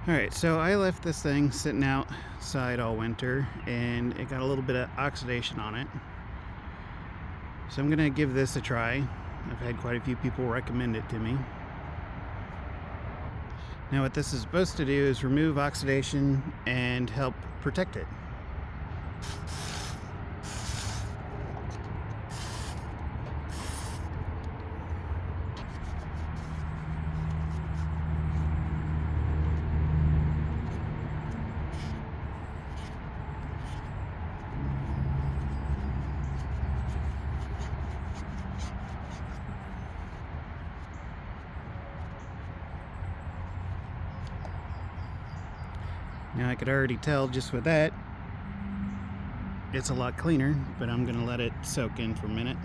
Alright, so I left this thing sitting outside all winter and it got a little bit of oxidation on it. So I'm going to give this a try. I've had quite a few people recommend it to me. Now what this is supposed to do is remove oxidation and help protect it. Now I could already tell just with that, it's a lot cleaner, but I'm going to let it soak in for a minute.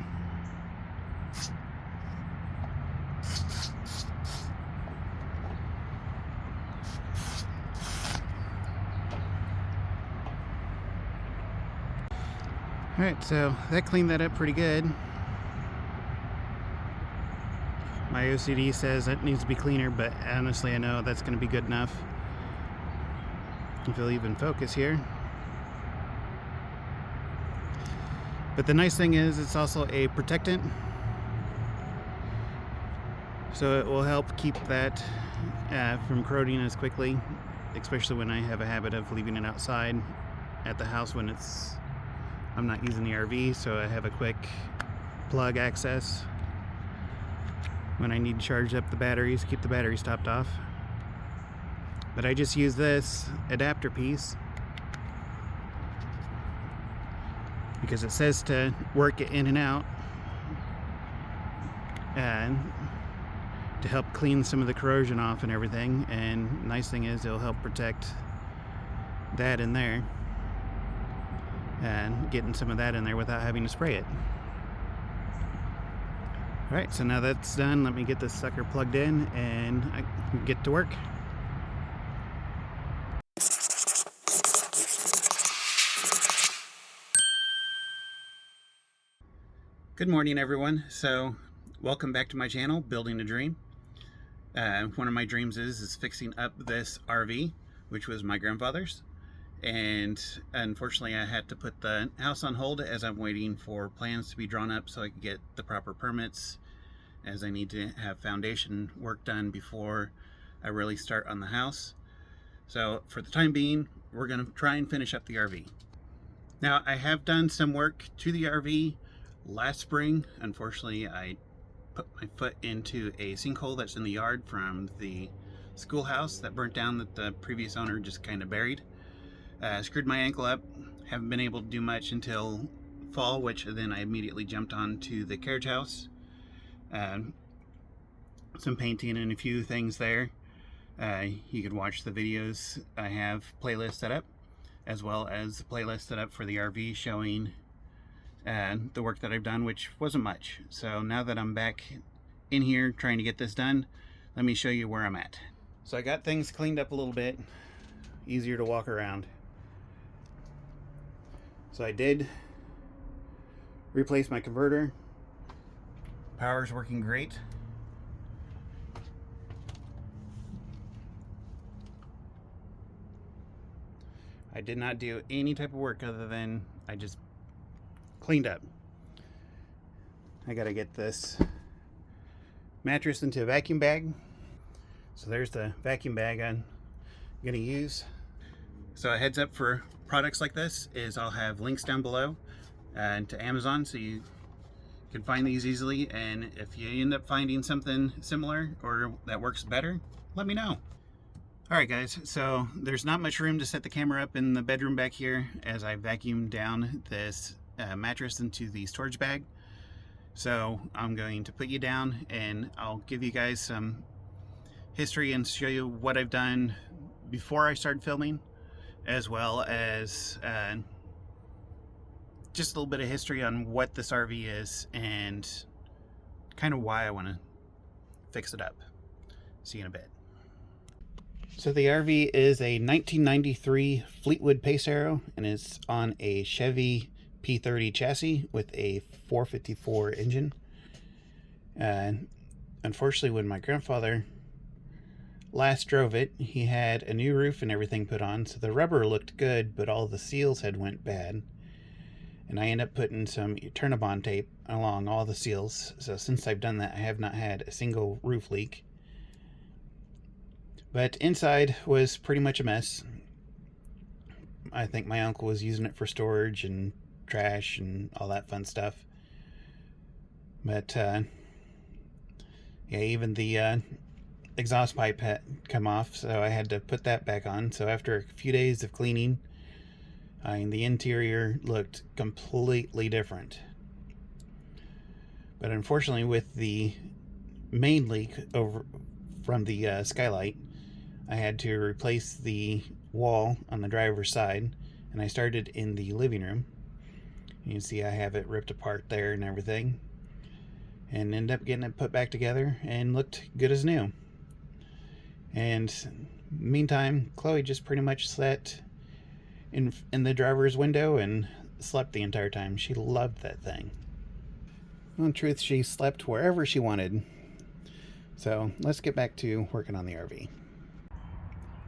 Alright, so that cleaned that up pretty good. My OCD says it needs to be cleaner, but honestly I know that's going to be good enough. If you'll even focus here. But the nice thing is it's also a protectant. So it will help keep that from corroding as quickly, especially when I have a habit of leaving it outside at the house when I'm not using the RV, so I have a quick plug access when I need to charge up the batteries, keep the batteries topped off. But I just use this adapter piece because it says to work it in and out and to help clean some of the corrosion off and everything. And the nice thing is it'll help protect that in there and getting some of that in there without having to spray it. Alright, so now that's done, let me get this sucker plugged in and I can get to work. Good morning, everyone. So welcome back to my channel, Building a Dream. One of my dreams is fixing up this RV, which was my grandfather's, and unfortunately I had to put the house on hold as I'm waiting for plans to be drawn up so I could get the proper permits, as I need to have foundation work done before I really start on the house. So for the time being, we're going to try and finish up the RV. Now I have done some work to the RV last spring. Unfortunately, I put my foot into a sinkhole that's in the yard from the schoolhouse that burnt down that the previous owner just kind of buried. Screwed my ankle up. Haven't been able to do much until fall, which then I immediately jumped on to the carriage house. Some painting and a few things there. You could watch the videos. I have playlists set up, as well as the playlist set up for the RV showing the work that I've done, which wasn't much. So now that I'm back in here trying to get this done, let me show you where I'm at. So I got things cleaned up a little bit, easier to walk around. So I did replace my converter. Power's working great. I did not do any type of work other than I just cleaned up. I gotta get this mattress into a vacuum bag. So there's the vacuum bag I'm gonna use. So a heads up for products like this is I'll have links down below to Amazon, so you can find these easily, and if you end up finding something similar or that works better, let me know. Alright guys, so there's not much room to set the camera up in the bedroom back here as I vacuum down this mattress into the storage bag. So I'm going to put you down and I'll give you guys some history and show you what I've done before I started filming, as well as just a little bit of history on what this RV is and kind of why I want to fix it up. See you in a bit. So the RV is a 1993 Fleetwood Pace Arrow, and it's on a Chevy P30 chassis with a 454 engine. And unfortunately, when my grandfather last drove it, he had a new roof and everything put on, so the rubber looked good, but all the seals had went bad. And I ended up putting some Eternabond tape along all the seals. So since I've done that, I have not had a single roof leak. But inside was pretty much a mess. I think my uncle was using it for storage and trash and all that fun stuff. But yeah, even the exhaust pipe had come off, so I had to put that back on. So after a few days of cleaning, the interior looked completely different. But unfortunately, with the main leak over from the skylight, I had to replace the wall on the driver's side, and I started in the living room. You can see I have it ripped apart there and everything, and ended up getting it put back together and looked good as new. And meantime, Chloe just pretty much sat in the driver's window and slept the entire time. She loved that thing. Well, in truth, she slept wherever she wanted. So let's get back to working on the RV.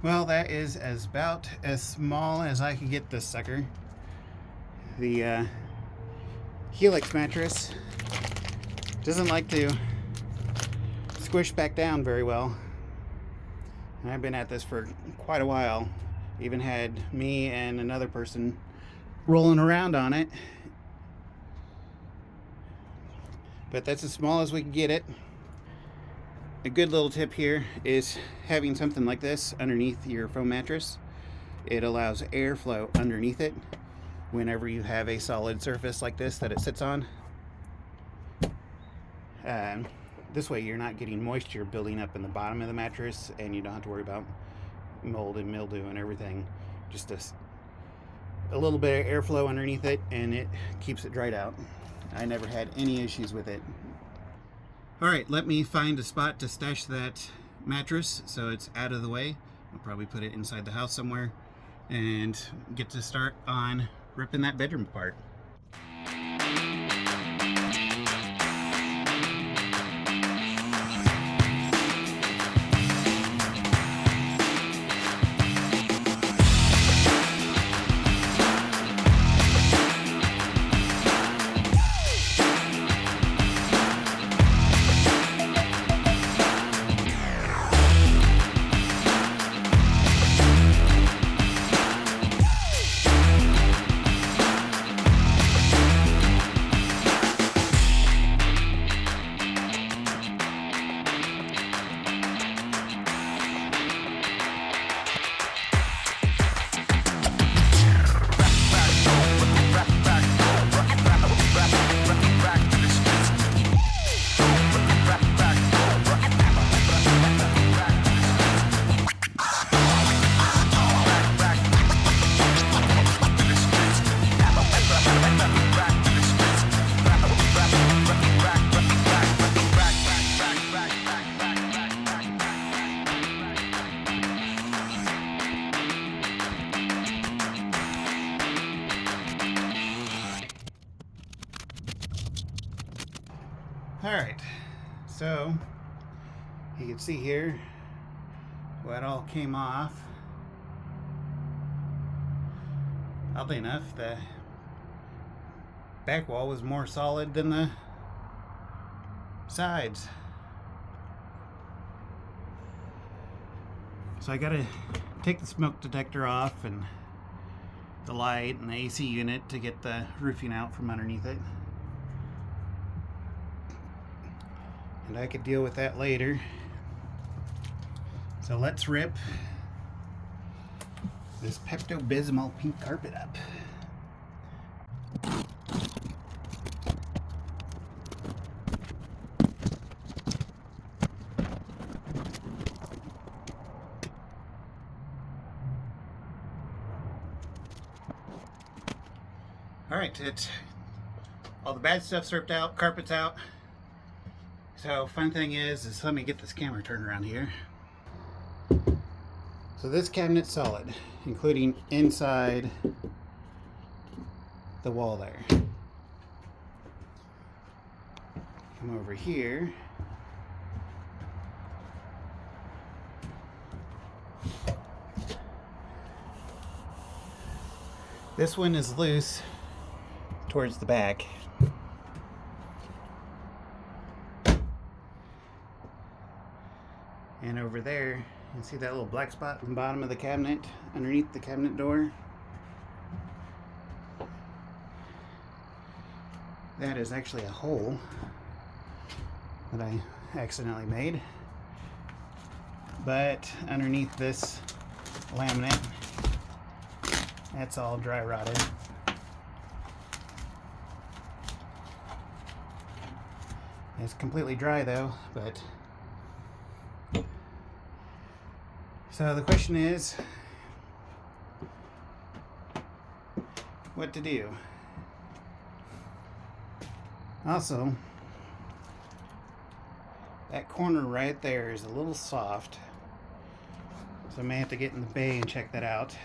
Well, that is about as small as I could get this sucker. The Ikoliks mattress doesn't like to squish back down very well. And I've been at this for quite a while. Even had me and another person rolling around on it. But that's as small as we can get it. A good little tip here is having something like this underneath your foam mattress. It allows airflow underneath it whenever you have a solid surface like this that it sits on. This way you're not getting moisture building up in the bottom of the mattress, and you don't have to worry about mold and mildew and everything. Just a little bit of airflow underneath it, and it keeps it dried out. I never had any issues with it. Alright, let me find a spot to stash that mattress so it's out of the way. I'll probably put it inside the house somewhere and get to start on ripping that bedroom apart. Alright, so you can see here what all came off. Oddly enough, the back wall was more solid than the sides. So I gotta take the smoke detector off and the light and the AC unit to get the roofing out from underneath it. And I could deal with that later. So let's rip this Pepto Bismol pink carpet up. Alright, all the bad stuff's ripped out, carpet's out. So fun thing is let me get this camera turned around here. So this cabinet's solid, including inside the wall there. Come over here. This one is loose towards the back. And over there, you can see that little black spot in the bottom of the cabinet, underneath the cabinet door. That is actually a hole that I accidentally made. But underneath this laminate, that's all dry rotted. It's completely dry though, but so the question is what to do. Also, that corner right there is a little soft, so I may have to get in the bay and check that out.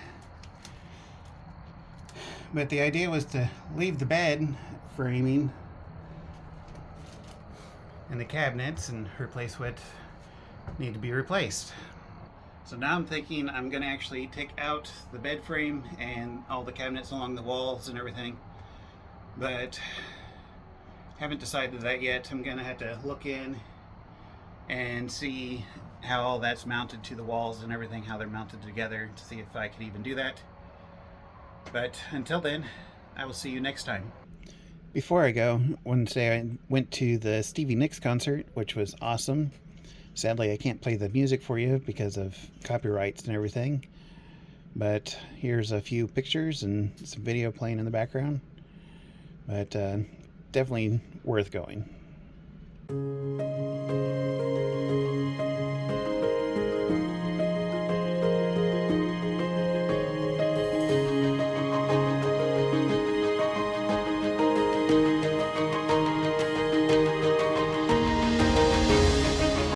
But the idea was to leave the bed framing and the cabinets and replace what need to be replaced. So now I'm thinking I'm going to actually take out the bed frame and all the cabinets along the walls and everything, but haven't decided that yet. I'm going to have to look in and see how all that's mounted to the walls and everything, how they're mounted together, to see if I could even do that. But until then, I will see you next time. Before I go, I want to say I went to the Stevie Nicks concert, which was awesome. Sadly, I can't play the music for you because of copyrights and everything. But here's a few pictures and some video playing in the background. But definitely worth going.